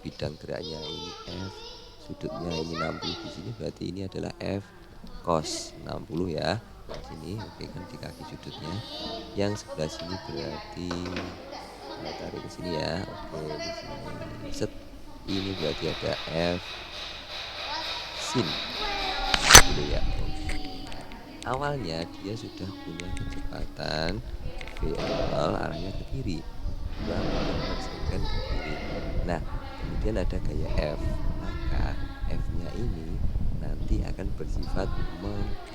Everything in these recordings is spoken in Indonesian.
bidang geraknya ini F, sudutnya ini 60 di sini, berarti ini adalah F cos 60 ya. Di sini oke kan di kaki sudutnya. Yang sebelah sini berarti tarik ke sini ya. Oke, di sini set. Ini berarti ada F sin 60 ya. Oke. Awalnya dia sudah punya kecepatan V0 arahnya ke kiri 2 meter per second ke kiri. Nah, kemudian ada gaya F, maka F-nya ini nanti akan bersifat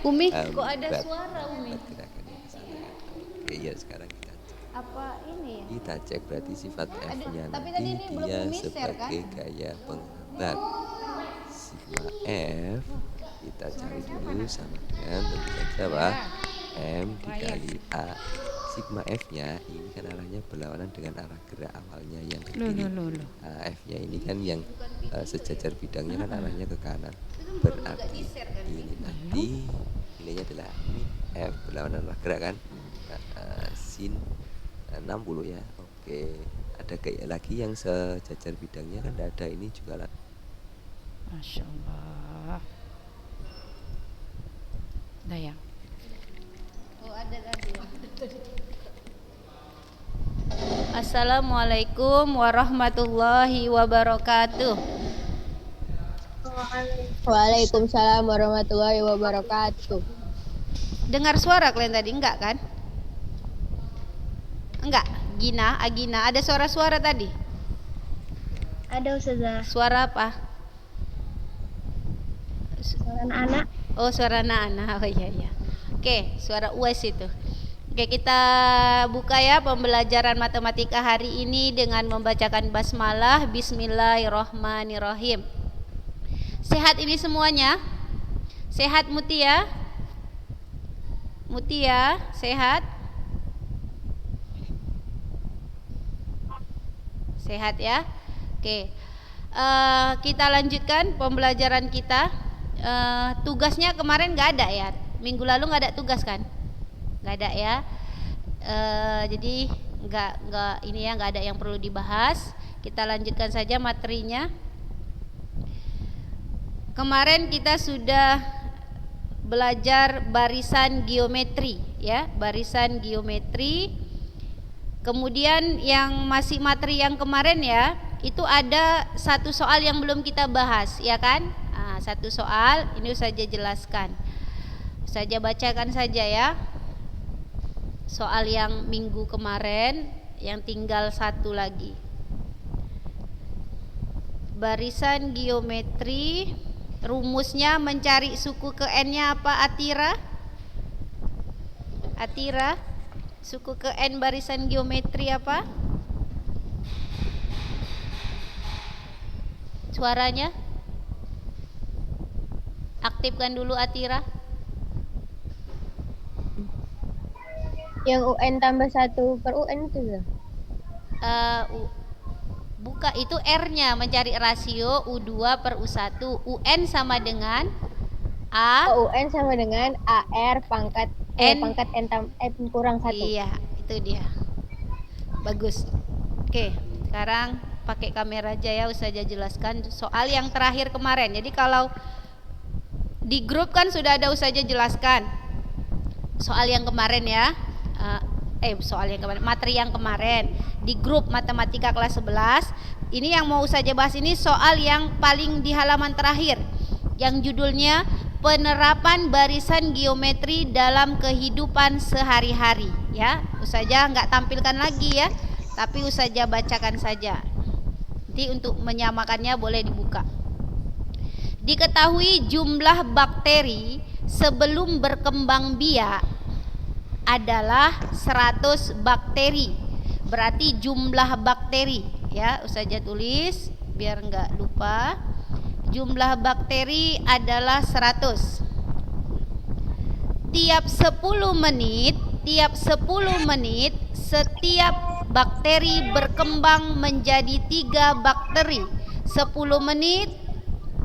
Umi, kok ada suara Umi? gerakannya ke sana kan. Oke, ya sekarang kita cek. Apa ini ya? Kita cek berarti sifat F-nya tapi nanti tadi ini belum dia Umi share, kan? sebagai gaya penghambat. Sigma F kita cari dulu sama dengan tentu saja apa? M dikali A. Sigma F-nya ini kan arahnya berlawanan dengan arah gerak awalnya yang ke kiri. Nah, F-nya ini kan yang sejajar bidangnya kan arahnya ke kanan. Berarti ini nanti nilainya adalah min F berlawanan arah gerak kan. Sin 60 ya. Oke, ada kayak lagi yang sejajar bidangnya kan ada ini juga lah. Masya Allah. Dayang. Oh, ada tadi. Assalamualaikum warahmatullahi wabarakatuh. Waalaikumsalam warahmatullahi wabarakatuh. Dengar suara kalian tadi enggak kan? Enggak, Agina, ada suara-suara tadi? Ada Ustazah. Suara apa? Suara anak. Oh, suara anak-anak. Oh iya. Oke, suara UAS itu. Oke, kita buka ya pembelajaran matematika hari ini dengan membacakan basmalah. Bismillahirrohmanirrohim. Sehat ini semuanya? Sehat Mutia? Mutia, sehat? Sehat ya? Oke, kita lanjutkan pembelajaran kita. Tugasnya kemarin nggak ada ya? Minggu lalu nggak ada tugas kan? Nggak ada ya? Jadi nggak ada yang perlu dibahas. Kita lanjutkan saja materinya. Kemarin kita sudah belajar barisan geometri ya, barisan geometri. Kemudian yang masih materi yang kemarin ya, itu ada satu soal yang belum kita bahas ya kan? Satu soal ini saja jelaskan. Saja bacakan saja ya. Soal yang minggu kemarin, yang tinggal satu lagi. Barisan geometri, rumusnya mencari suku ke N-nya apa Atira? Atira, suku ke N barisan geometri apa? Suaranya? Aktifkan dulu Atira. Yang UN tambah 1 per UN itu ya? Buka itu R-nya, mencari rasio U2 per U1. UN sama dengan A. UN sama dengan AR pangkat N kurang 1. Iya, itu dia. Bagus. Oke, sekarang pakai kamera aja ya, Ustazah jelaskan soal yang terakhir kemarin. Jadi kalau di grup kan sudah ada Ustazah jelaskan soal yang kemarin ya. Materi yang kemarin di grup matematika kelas 11. Ini yang mau Ustazah bahas ini soal yang paling di halaman terakhir, yang judulnya penerapan barisan geometri dalam kehidupan sehari-hari ya. Ustazah nggak tampilkan lagi ya, tapi Ustazah bacakan saja. Nanti untuk menyamakannya boleh dibuka. Diketahui jumlah bakteri sebelum berkembang biak adalah 100 bakteri. Berarti jumlah bakteri ya, Ustazah tulis biar enggak lupa. Jumlah bakteri adalah 100. Tiap 10 menit setiap bakteri berkembang menjadi 3 bakteri. 10 menit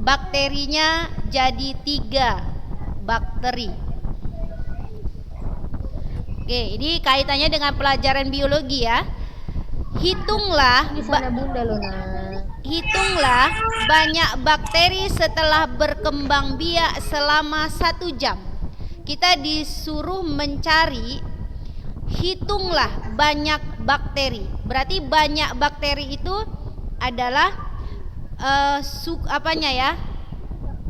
bakterinya jadi 3 bakteri. Oke, ini kaitannya dengan pelajaran biologi ya. Hitunglah Di sana Bunda loh, Nak. hitunglah banyak bakteri setelah berkembang biak selama 1 jam. Kita disuruh mencari, hitunglah banyak bakteri. Berarti banyak bakteri itu adalah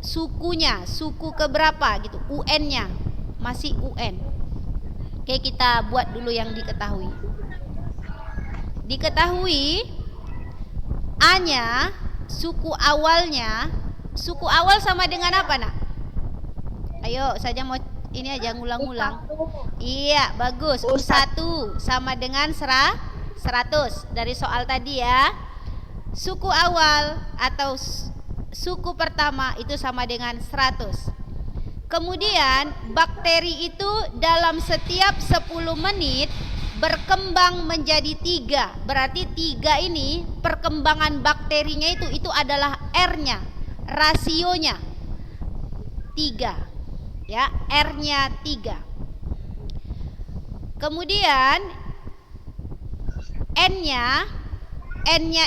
sukunya, suku keberapa gitu, UN-nya, masih UN. Oke, kita buat dulu yang diketahui. Diketahui A-nya, suku awalnya, suku awal sama dengan apa, Nak? Ayo, saja mau ini aja ngulang-ngulang. Iya, bagus. U1 sama dengan 100 dari soal tadi ya. Suku awal atau suku pertama itu sama dengan 100. Kemudian bakteri itu dalam setiap 10 menit berkembang menjadi 3. Berarti 3 ini perkembangan bakterinya itu adalah R-nya, rasionya 3. Ya, R-nya 3. Kemudian N-nya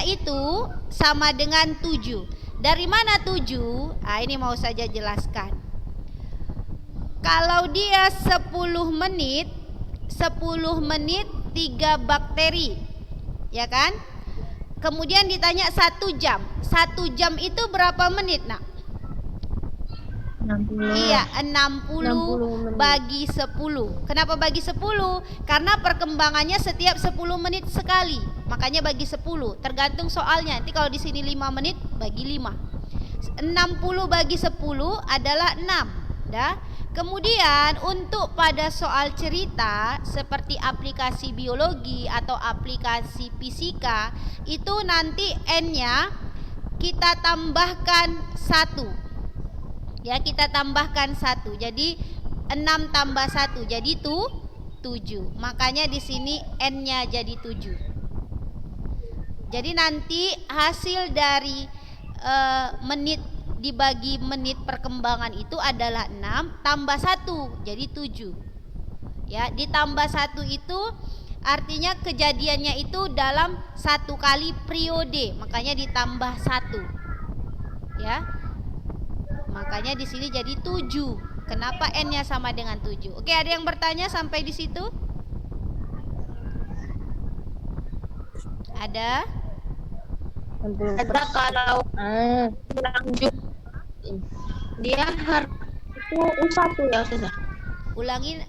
itu sama dengan 7. Dari mana 7? Nah, ini mau saja jelaskan. Kalau dia 10 menit 3 bakteri, ya kan? Kemudian ditanya 1 jam. 1 jam itu berapa menit, Nak? 60. Iya, 60 bagi 10. Kenapa bagi 10? Karena perkembangannya setiap 10 menit sekali. Makanya bagi 10. Tergantung soalnya. Nanti kalau di sini 5 menit bagi 5. 60 bagi 10 adalah 6. Dah. Kemudian untuk pada soal cerita seperti aplikasi biologi atau aplikasi fisika, itu nanti N-nya kita tambahkan 1. Ya, kita tambahkan 1. Jadi 6 tambah 1 jadi 7. Makanya di sini N-nya jadi 7. Jadi nanti hasil dari menit dibagi menit perkembangan itu adalah 6 tambah 1 jadi 7. Ya, ditambah 1 itu artinya kejadiannya itu dalam 1 kali periode. Makanya ditambah 1. Ya. Makanya di sini jadi 7. Kenapa N-nya sama dengan 7? Oke, ada yang bertanya sampai di situ? Ada? Ada kalau lanjut dia harus itu U1 ya Ustazah. Ulangin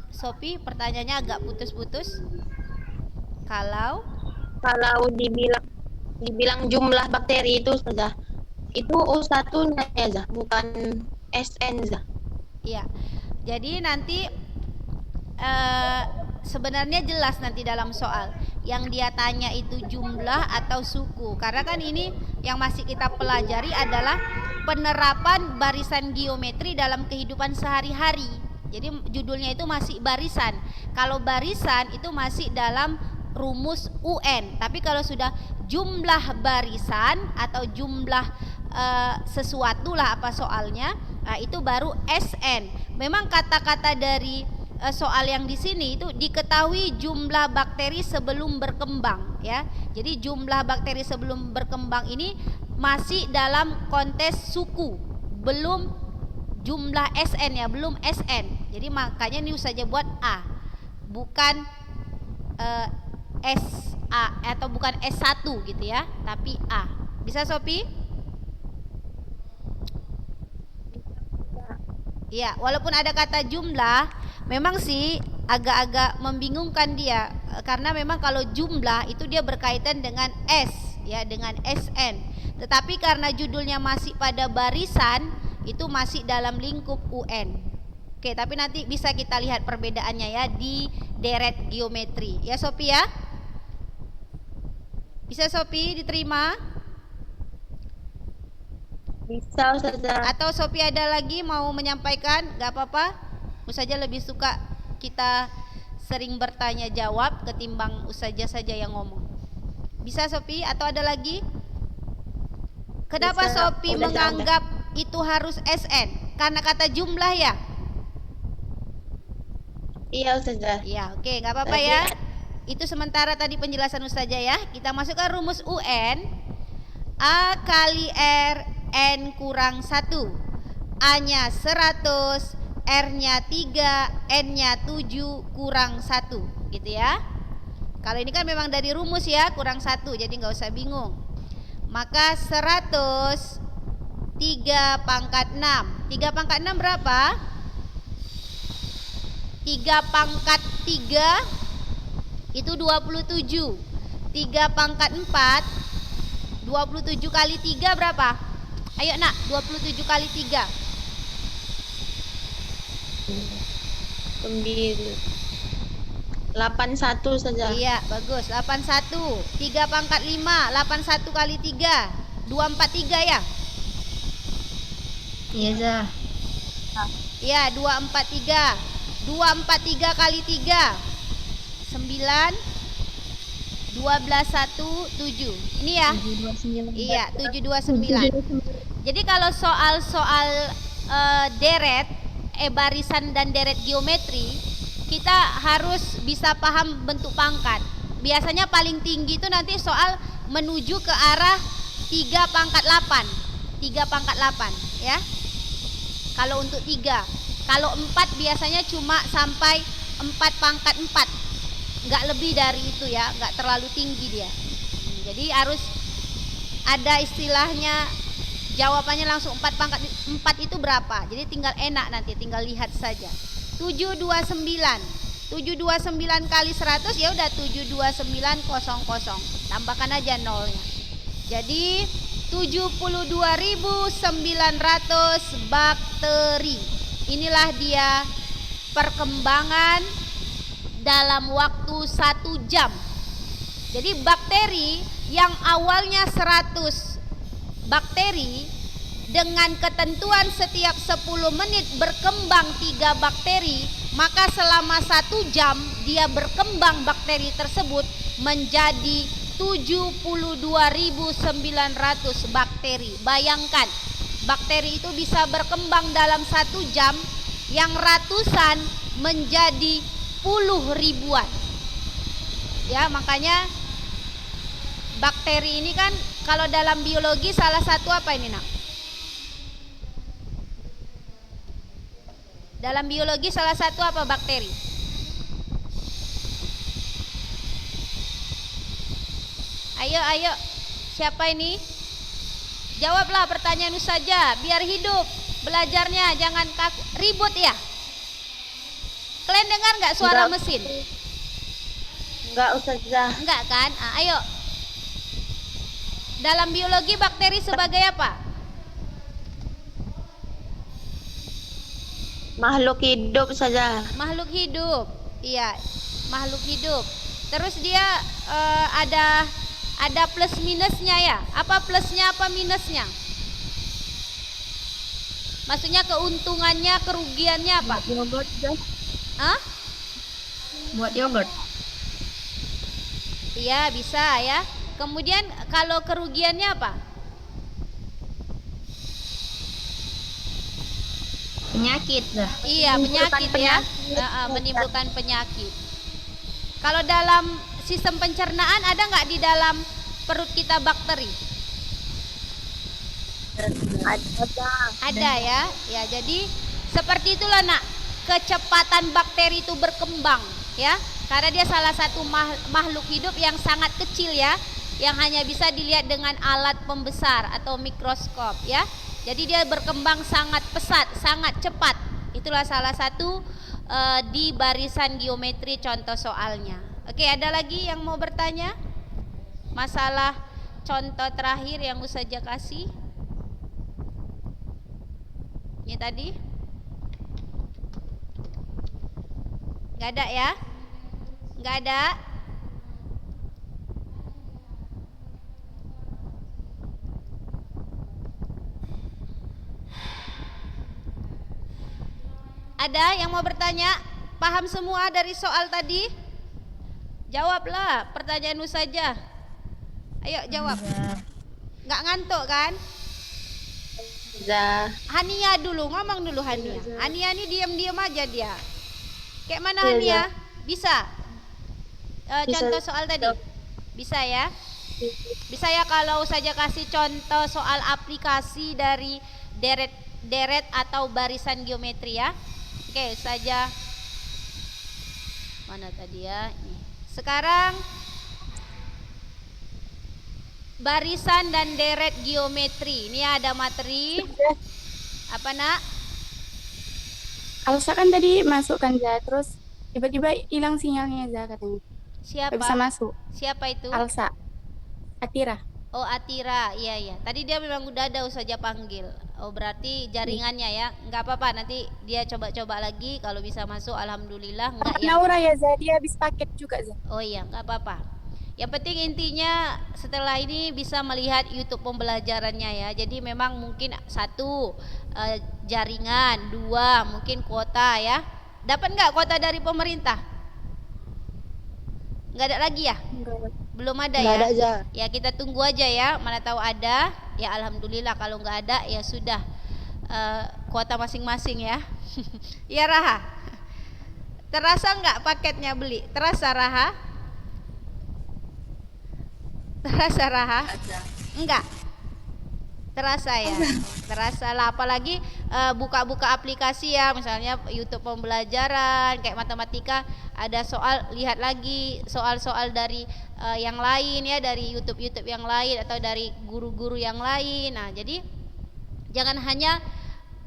Sophie, pertanyaannya agak putus-putus. Kalau dibilang jumlah bakteri itu Ustazah, itu U1-nya ya Zah, bukan SN Zah. Iya. Jadi nanti sebenarnya jelas nanti dalam soal yang dia tanya itu jumlah atau suku. Karena kan ini yang masih kita pelajari adalah penerapan barisan geometri dalam kehidupan sehari-hari. Jadi judulnya itu masih barisan. Kalau barisan itu masih dalam rumus UN. Tapi kalau sudah jumlah barisan atau jumlah sesuatu lah apa soalnya, nah itu baru SN. Memang kata-kata dari soal yang di sini itu diketahui jumlah bakteri sebelum berkembang ya. Jadi jumlah bakteri sebelum berkembang ini masih dalam konteks suku, belum jumlah SN ya, belum SN. Jadi makanya ini saja buat A, bukan SA atau bukan S1 gitu ya, tapi A. Bisa Sophie? Ya, walaupun ada kata jumlah, memang sih agak-agak membingungkan dia, karena memang kalau jumlah itu dia berkaitan dengan S ya, dengan SN. Tetapi karena judulnya masih pada barisan, itu masih dalam lingkup UN. Oke, tapi nanti bisa kita lihat perbedaannya ya di deret geometri. Ya Sophie ya? Bisa Sophie diterima? Bisa Ustazah. Atau Sophie ada lagi mau menyampaikan? Gak apa-apa. Ustazah lebih suka kita sering bertanya jawab ketimbang Ustazah saja yang ngomong. Bisa Sophie? Atau ada lagi? Kenapa Bisa, Sophie udah menganggap itu harus SN? Karena kata jumlah ya? Iya Ustazah. Ya, oke, gak apa-apa Tadi ya. Itu sementara tadi penjelasan Ustazah ya. Kita masukkan rumus UN. A kali R N kurang 1. A-nya 100, R-nya 3, N-nya 7 kurang 1. Gitu ya. Kalau ini kan memang dari rumus ya, kurang 1, jadi nggak usah bingung. Maka 100 3 pangkat 6. 3 pangkat 6 berapa? 3 pangkat 3 itu 27. 3 pangkat 4 27 kali 3 berapa? Ayo nak, 27 kali 3 81 saja. Iya, bagus. 81. 3 pangkat 5 81 kali 3 243 ya? Iya Zah. Iya, 243. 243 kali 3 9 12 1 7. Ini ya? 729. Iya, 729. Jadi kalau soal-soal deret, barisan dan deret geometri, kita harus bisa paham bentuk pangkat. Biasanya paling tinggi itu nanti soal menuju ke arah 3 pangkat 8. 3 pangkat 8 ya. Kalau untuk 3. Kalau 4 biasanya cuma sampai 4 pangkat 4. Enggak lebih dari itu ya, enggak terlalu tinggi dia. Jadi harus ada istilahnya, jawabannya langsung 4 pangkat 4 itu berapa. Jadi tinggal enak nanti, tinggal lihat saja. 729. 729 kali 100 ya udah 72900. Tambahkan aja nolnya. Jadi 72.900 bakteri. Inilah dia perkembangan dalam waktu 1 jam. Jadi bakteri yang awalnya 100 bakteri dengan ketentuan setiap 10 menit berkembang 3 bakteri, maka selama 1 jam dia berkembang bakteri tersebut menjadi 72.900 bakteri. Bayangkan, bakteri itu bisa berkembang dalam 1 jam yang ratusan menjadi puluh ribuan. Ya, makanya bakteri ini kan kalau dalam biologi salah satu apa ini, Nak? Dalam biologi salah satu apa bakteri? Ayo, siapa ini? Jawablah pertanyaan saja, biar hidup belajarnya, jangan kaku, ribut ya. Kalian dengar nggak suara mesin? Enggak, Ustazah. Enggak kan? Ayo. Dalam biologi bakteri sebagai apa? Makhluk hidup saja. Makhluk hidup. Iya, makhluk hidup. Terus dia ada plus minusnya ya. Apa plusnya, apa minusnya? Maksudnya keuntungannya, kerugiannya apa? Yogurt Zah. Hah? Buat yogurt. Iya, bisa ya. Kemudian kalau kerugiannya apa? Penyakit Zah. Iya, penyakit ya. Menimbulkan penyakit. Kalau dalam sistem pencernaan ada nggak di dalam perut kita bakteri? Ada ya. Ya, jadi seperti itulah Nak, kecepatan bakteri itu berkembang ya. Karena dia salah satu makhluk hidup yang sangat kecil ya, yang hanya bisa dilihat dengan alat pembesar atau mikroskop ya. Jadi dia berkembang sangat pesat, sangat cepat. Itulah salah satu di barisan geometri contoh soalnya. Oke, ada lagi yang mau bertanya? Masalah contoh terakhir yang Ustazah kasih. Ini tadi? Gak ada ya? Gak ada? Ada yang mau bertanya? Paham semua dari soal tadi? Jawablah pertanyaan saja. Ayo jawab. Nggak ngantuk kan? Zah. Hania dulu, ngomong dulu Hania. Hania ini diam-diam aja dia. Kayak mana Iya, Hania? Bisa? Bisa. contoh soal tadi? Bisa ya? Bisa ya kalau saja kasih contoh soal aplikasi dari deret atau barisan geometri ya. Oke, saja. Mana tadi ya? Ini. Sekarang barisan dan deret geometri. Ini ada materi. Apa nak? Alsa kan tadi masuk kan Za, terus tiba-tiba hilang sinyalnya Za katanya. Gak bisa Siapa? masuk. Siapa itu? Alsa, Atira. Oh Atira, iya iya. Tadi dia memang udah ada saja panggil. Oh berarti jaringannya ya. Nggak apa-apa, nanti dia coba-coba lagi. Kalau bisa masuk, alhamdulillah. Nggak yang. Naura ya Za, dia habis paket juga Za. Oh iya, nggak apa-apa. Yang penting intinya setelah ini bisa melihat YouTube pembelajarannya ya. Jadi memang mungkin satu jaringan, dua mungkin kuota ya. Dapat nggak kuota dari pemerintah? Nggak ada lagi ya? Belum ada Nggak ya? ada, Za. Ya kita tunggu aja ya. Mana tahu ada, ya alhamdulillah. Kalau nggak ada ya sudah kuota masing-masing ya. Ya Raha. Terasa nggak paketnya beli? Terasa Raha? Terasa Raha? Enggak. Terasa ya. Terasa lah, apalagi buka-buka aplikasi ya, misalnya YouTube pembelajaran kayak matematika, ada soal, lihat lagi soal-soal dari yang lain ya, dari YouTube yang lain atau dari guru-guru yang lain. Nah, jadi jangan hanya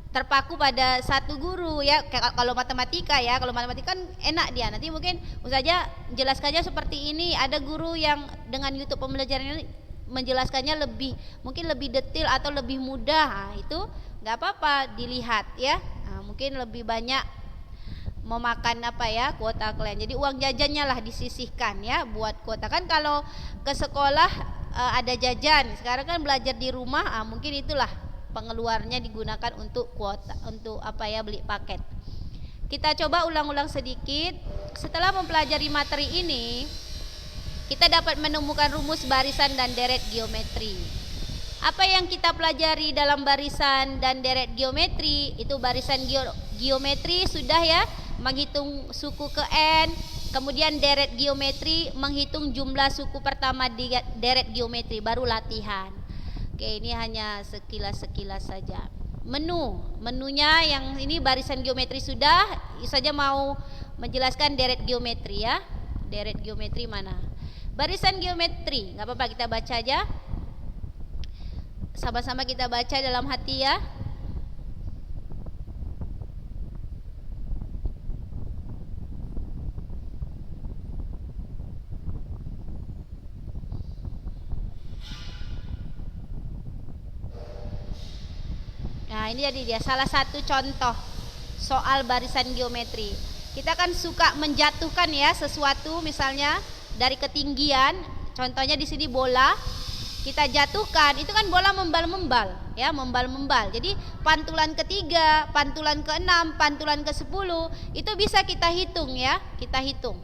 terpaku pada satu guru ya. Kalau matematika ya, kalau matematika kan enak dia, nanti mungkin saja jelaskannya seperti ini, ada guru yang dengan YouTube pembelajaran ini menjelaskannya mungkin lebih detail atau lebih mudah. Nah, itu nggak apa-apa dilihat ya. Nah, mungkin lebih banyak memakan kuota kalian. Jadi uang jajannya lah disisihkan ya buat kuota. Kan kalau ke sekolah ada jajan, sekarang kan belajar di rumah, mungkin itulah pengeluarnya digunakan untuk kuota, untuk beli paket. Kita coba ulang-ulang sedikit. Setelah mempelajari materi ini, kita dapat menemukan rumus barisan dan deret geometri. Apa yang kita pelajari dalam barisan dan deret geometri? Itu barisan geometri sudah ya, menghitung suku ke n. Kemudian deret geometri menghitung jumlah suku pertama di deret geometri, baru latihan. Oke, ini hanya sekilas saja. Menunya yang ini barisan geometri sudah, saja mau menjelaskan deret geometri ya. Deret geometri mana? Barisan geometri, nggak apa-apa kita baca aja. Sama-sama kita baca dalam hati ya. Nah, ini jadi dia salah satu contoh soal barisan geometri. Kita kan suka menjatuhkan ya sesuatu, misalnya dari ketinggian. Contohnya di sini bola, kita jatuhkan, itu kan bola membal-membal ya, membal-membal. Jadi pantulan ketiga, pantulan ke-6, pantulan ke-10 itu bisa kita hitung ya, kita hitung.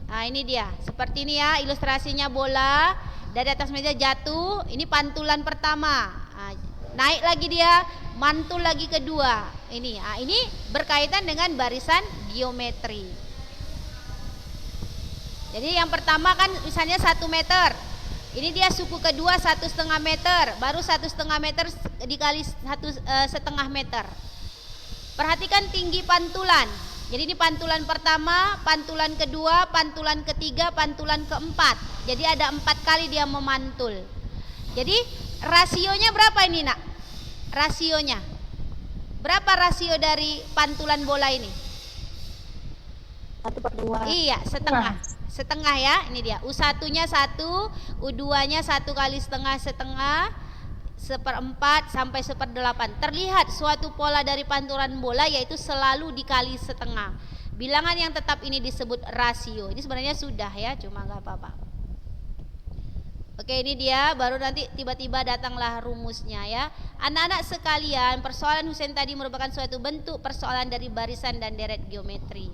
Nah, ini dia, seperti ini ya ilustrasinya, bola dari atas meja jatuh, ini pantulan pertama. Nah, naik lagi dia, mantul lagi kedua. Ini berkaitan dengan barisan geometri. Jadi yang pertama kan misalnya 1 meter. Ini dia suku kedua 1,5 meter, baru 1,5 meter dikali 1,5 meter. Perhatikan tinggi pantulan. Jadi ini pantulan pertama, pantulan kedua, pantulan ketiga, pantulan keempat. Jadi ada 4 kali dia memantul. Jadi rasionya berapa ini nak? Rasionya berapa rasio dari pantulan bola ini? 1/2. Iya, setengah ya. Ini dia, U1 nya 1, U2 nya 1 kali setengah, 1/4 sampai 1/8. Terlihat suatu pola dari pantulan bola, yaitu selalu dikali setengah. Bilangan yang tetap ini disebut rasio. Ini sebenarnya sudah ya, cuma nggak apa-apa. Oke, ini dia, baru nanti tiba-tiba datanglah rumusnya ya. Anak-anak sekalian, persoalan Husain tadi merupakan suatu bentuk persoalan dari barisan dan deret geometri.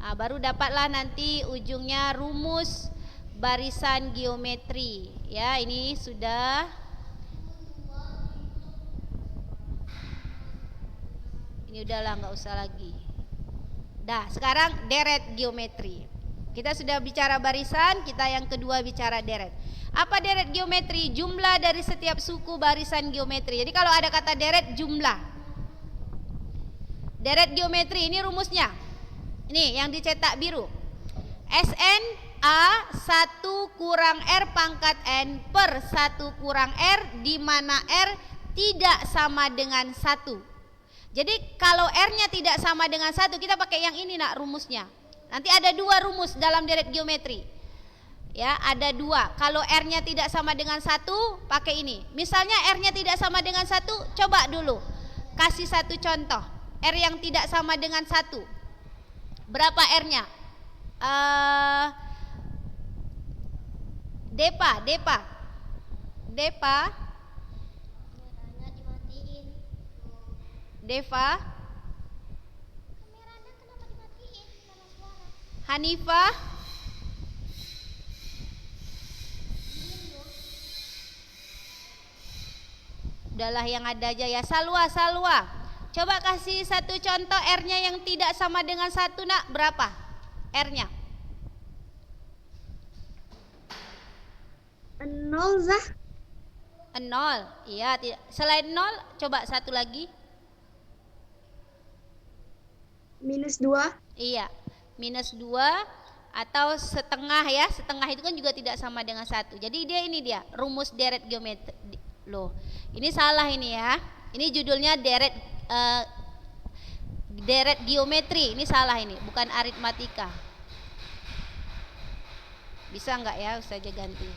Nah, baru dapatlah nanti ujungnya rumus barisan geometri ya. Ini sudah udahlah, nggak usah lagi. Dah, sekarang deret geometri. Kita sudah bicara barisan, kita yang kedua bicara deret. Apa deret geometri? Jumlah dari setiap suku barisan geometri. Jadi kalau ada kata deret, jumlah. Deret geometri ini rumusnya. Ini yang dicetak biru. Sn A 1 kurang R pangkat N per 1 kurang R, di mana R tidak sama dengan 1. Jadi kalau R-nya tidak sama dengan 1, kita pakai yang ini nak rumusnya. Nanti ada dua rumus dalam deret geometri. Ya, ada dua. Kalau R-nya tidak sama dengan 1, pakai ini. Misalnya R-nya tidak sama dengan 1, coba dulu. Kasih satu contoh. R yang tidak sama dengan 1. Berapa R-nya? Deva, Hanifah, udahlah yang ada aja ya. Salwa, coba kasih satu contoh R-nya yang tidak sama dengan 1 nak. Berapa R-nya? 0 Zah. 0. Iya, tidak. Selain 0, coba satu lagi. -2. Iya, -2 atau setengah ya. Setengah itu kan juga tidak sama dengan 1. Jadi ini dia rumus deret geometri. Loh, ini salah ini ya. Ini judulnya deret geometri. Ini salah ini, bukan aritmatika. Bisa enggak ya Ustazah ganti?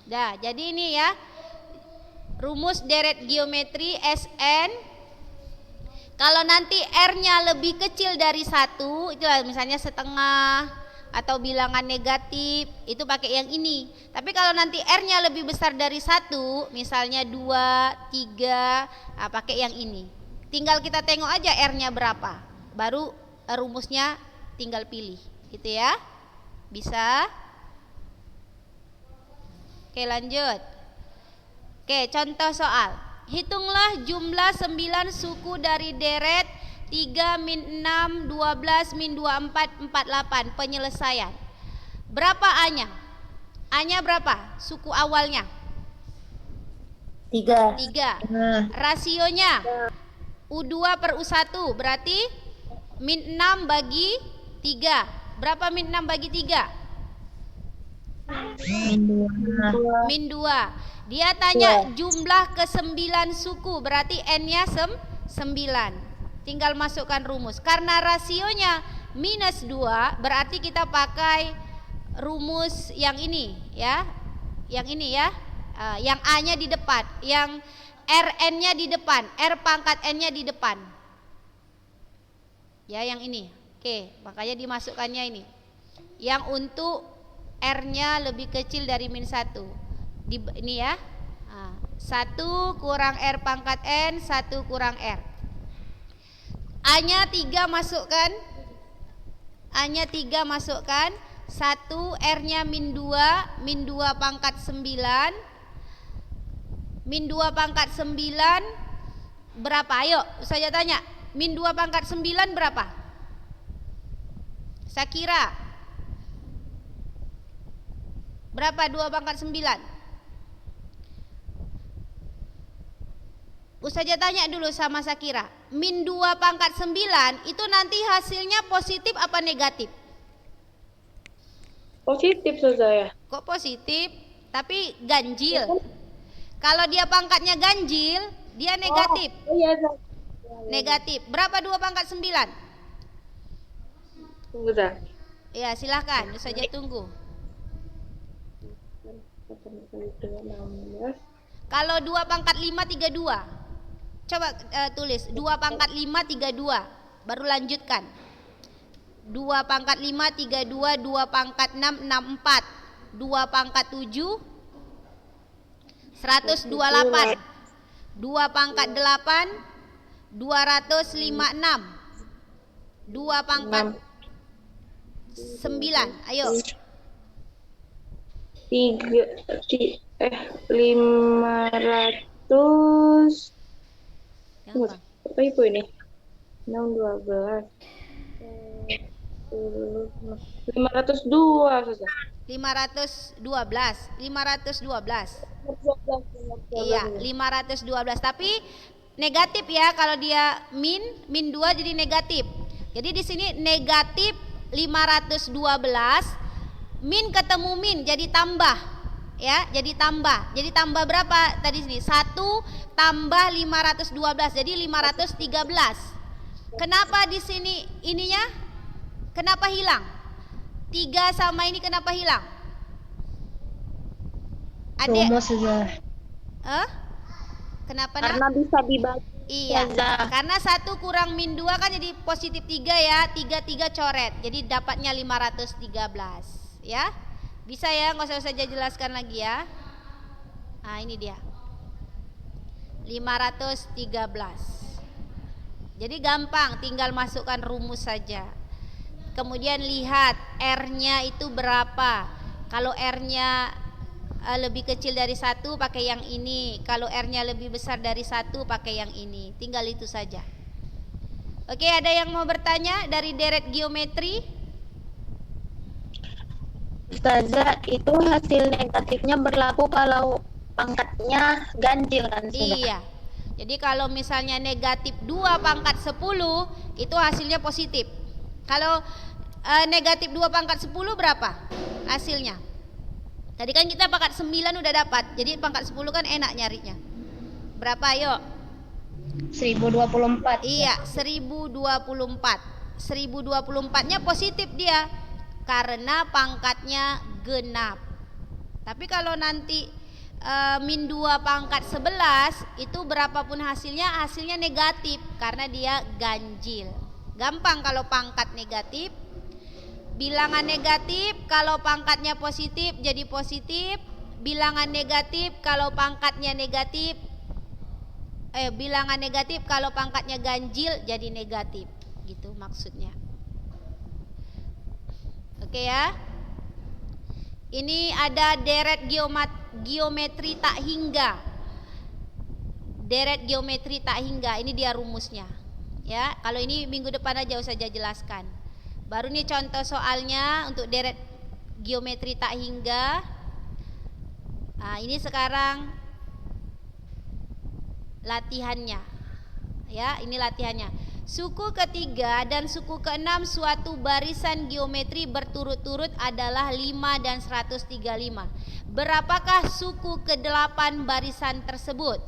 Dah, jadi ini ya rumus deret geometri Sn. Kalau nanti R-nya lebih kecil dari 1, itu misalnya setengah atau bilangan negatif, itu pakai yang ini. Tapi kalau nanti R-nya lebih besar dari 1, misalnya 2, 3, nah, pakai yang ini. Tinggal kita tengok aja R-nya berapa, baru rumusnya tinggal pilih, gitu ya. Bisa? Oke, lanjut. Oke, contoh soal. Hitunglah jumlah 9 suku dari deret 3 min 6 12 min 24 48. Penyelesaian. Berapa A-nya? A-nya berapa? Suku awalnya? 3. 3. Rasionya U2 per U1, berarti min 6 bagi 3. Berapa min 6 bagi 3? Min 2. Dia tanya jumlah ke-9 suku, berarti N-nya 9. Tinggal masukkan rumus. Karena rasionya -2, berarti kita pakai rumus yang ini ya. Yang ini ya. Yang A-nya di depan, yang Rn-nya di depan, R pangkat N-nya di depan. Ya, yang ini. Oke, makanya dimasukkannya ini. Yang untuk R-nya lebih kecil dari -1. Ini ya. 1 kurang R pangkat N, 1 kurang R. A-nya 3 masukkan. A-nya 3 masukkan. 1, R-nya min 2 pangkat 9. Min 2 pangkat 9 berapa? Ayo, saya tanya. Min 2 pangkat 9 berapa? Sakira. Berapa 2 pangkat 9? Ustazah tanya dulu sama Sakira. Min 2 pangkat 9 itu nanti hasilnya positif apa negatif? Positif Ustazah ya. Kok positif? Tapi ganjil. Kalau dia pangkatnya ganjil, dia negatif. Oh iya. Negatif. Berapa 2 pangkat 9? Tunggu Zah. Ya, silahkan. Ustazah tunggu. Kalau 2 pangkat 5 32. Coba tulis 2 pangkat 5 32. Baru lanjutkan. 2 pangkat 5 32, 2 pangkat 6 64, 2 pangkat 7 128, 2 pangkat 8 256, 2 pangkat 9. Ayo. 500. Gampang. Apa itu ini? 6, 12. 502 saja. 512. 512. Iya, 512. Tapi negatif ya, kalau dia min 2 jadi negatif. Jadi di sini negatif 512 min ketemu min jadi tambah. Ya, jadi tambah. Jadi tambah berapa tadi sini? 1 tambah 512 jadi 513. Kenapa di sini ininya? Kenapa hilang? 3 sama ini kenapa hilang? Adik. Kenapa nak? Karena bisa dibagi. Iya, karena 1 kurang min 2 kan jadi positif 3 ya. 3 coret. Jadi dapatnya 513 ya. Bisa ya, nggak usah saya jelaskan lagi ya. Nah ini dia 513. Jadi gampang, tinggal masukkan rumus saja. Kemudian lihat R-nya itu berapa. Kalau R-nya lebih kecil dari 1 pakai yang ini. Kalau R-nya lebih besar dari 1 pakai yang ini. Tinggal itu saja. Oke, ada yang mau bertanya dari deret geometri? Ustazah, itu hasil negatifnya berlaku kalau pangkatnya ganjil kan? Iya. Jadi kalau misalnya negatif 2 pangkat 10 itu hasilnya positif. Kalau negatif 2 pangkat 10 berapa hasilnya? Tadi kan kita pangkat 9 udah dapat. Jadi pangkat 10 kan enak nyarinya. Berapa yuk? 1024. Iya, 1024. 1024-nya positif dia karena pangkatnya genap. Tapi kalau nanti min 2 pangkat 11 itu berapapun hasilnya negatif karena dia ganjil. Gampang kalau pangkat negatif. Bilangan negatif kalau pangkatnya positif jadi positif. Bilangan negatif kalau pangkatnya negatif. Bilangan negatif kalau pangkatnya ganjil jadi negatif. Gitu maksudnya. Oke ya. Ini ada deret geometri tak hingga. Deret geometri tak hingga, ini dia rumusnya. Ya, kalau ini minggu depan aja usah saya jelaskan. Baru nih contoh soalnya untuk deret geometri tak hingga. Nah, ini sekarang latihannya. Ya, ini latihannya. Suku ketiga dan suku keenam suatu barisan geometri berturut-turut adalah 5 dan 135. Berapakah suku ke-8 barisan tersebut?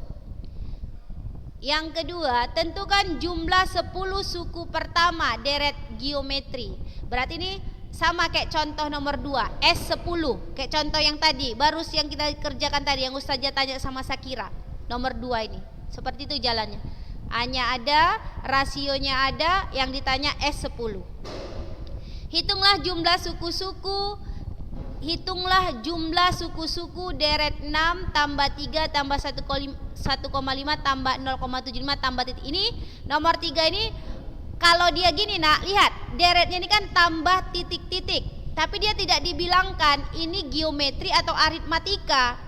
Yang kedua, tentukan jumlah 10 suku pertama deret geometri. Berarti ini sama kayak contoh nomor 2, S10. Kayak contoh yang tadi, baru yang kita kerjakan tadi, yang Ustazah tanya sama Sakira. Nomor 2 ini. Seperti itu jalannya. A-nya ada, rasionya ada, yang ditanya S10. Hitunglah jumlah suku-suku deret 6 tambah 3 tambah 1,5 tambah 0,75 tambah titik. Ini nomor 3 ini kalau dia gini nak, lihat deretnya ini kan tambah titik-titik, tapi dia tidak dibilangkan ini geometri atau aritmatika.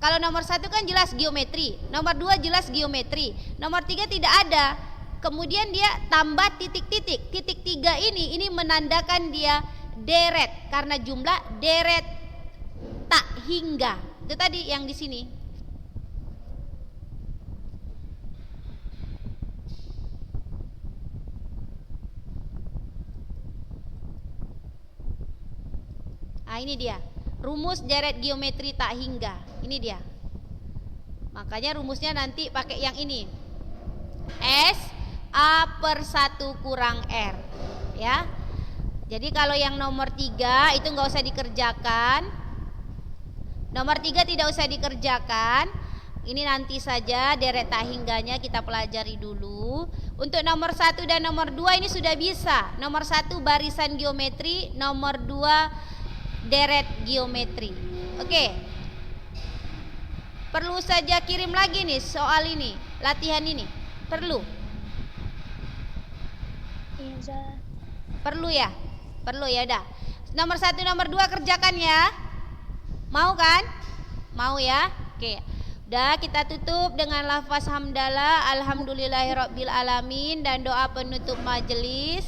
Kalau nomor 1 kan jelas geometri, nomor 2 jelas geometri, nomor 3 tidak ada. Kemudian dia tambah titik-titik. Titik 3 ini menandakan dia deret karena jumlah deret tak hingga. Itu tadi yang di sini. Nah, ini dia. Rumus deret geometri tak hingga. Ini dia. Makanya rumusnya nanti pakai yang ini. S A per 1 kurang R. Ya. Jadi kalau yang nomor 3 itu nggak usah dikerjakan. Nomor 3 tidak usah dikerjakan. Ini nanti saja deret tak hingganya kita pelajari dulu. Untuk nomor 1 dan nomor 2 ini sudah bisa. Nomor 1 barisan geometri, nomor 2 deret geometri. Oke. Perlu saja kirim lagi nih soal ini, latihan ini. Perlu. Iya, Zah. Perlu ya? Perlu ya udah. Nomor 1, nomor 2 kerjakan ya. Mau kan? Mau ya? Oke. Udah, kita tutup dengan lafaz hamdalah alhamdulillahirabbil alamin dan doa penutup majelis.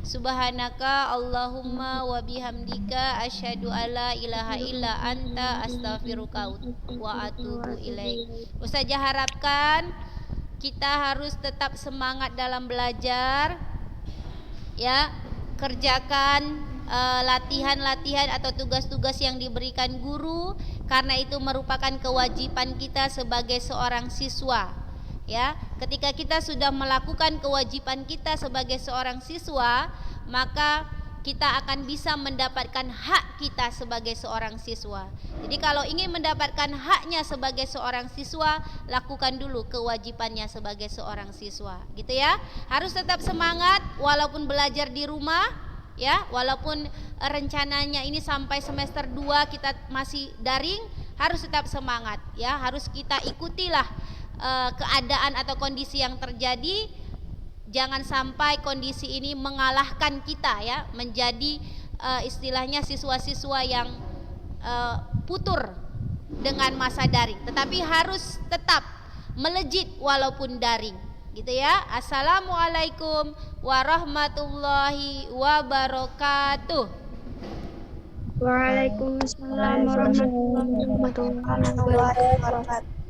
Subhanaka Allahumma wa bihamdika asyhadu alla ilaha illa anta astaghfiruka wa atubu ilaik. Ustazah harapkan kita harus tetap semangat dalam belajar ya, kerjakan latihan-latihan atau tugas-tugas yang diberikan guru, karena itu merupakan kewajiban kita sebagai seorang siswa ya. Ketika kita sudah melakukan kewajiban kita sebagai seorang siswa, maka kita akan bisa mendapatkan hak kita sebagai seorang siswa. Jadi kalau ingin mendapatkan haknya sebagai seorang siswa, lakukan dulu kewajibannya sebagai seorang siswa, gitu ya. Harus tetap semangat walaupun belajar di rumah ya, walaupun rencananya ini sampai semester 2 kita masih daring, harus tetap semangat ya. Harus kita ikutilah keadaan atau kondisi yang terjadi. Jangan sampai kondisi ini mengalahkan kita ya, menjadi istilahnya siswa-siswa yang putur dengan masa daring, tetapi harus tetap melejit walaupun daring, gitu ya. Assalamualaikum warahmatullahi wabarakatuh. Waalaikumsalam warahmatullahi wabarakatuh.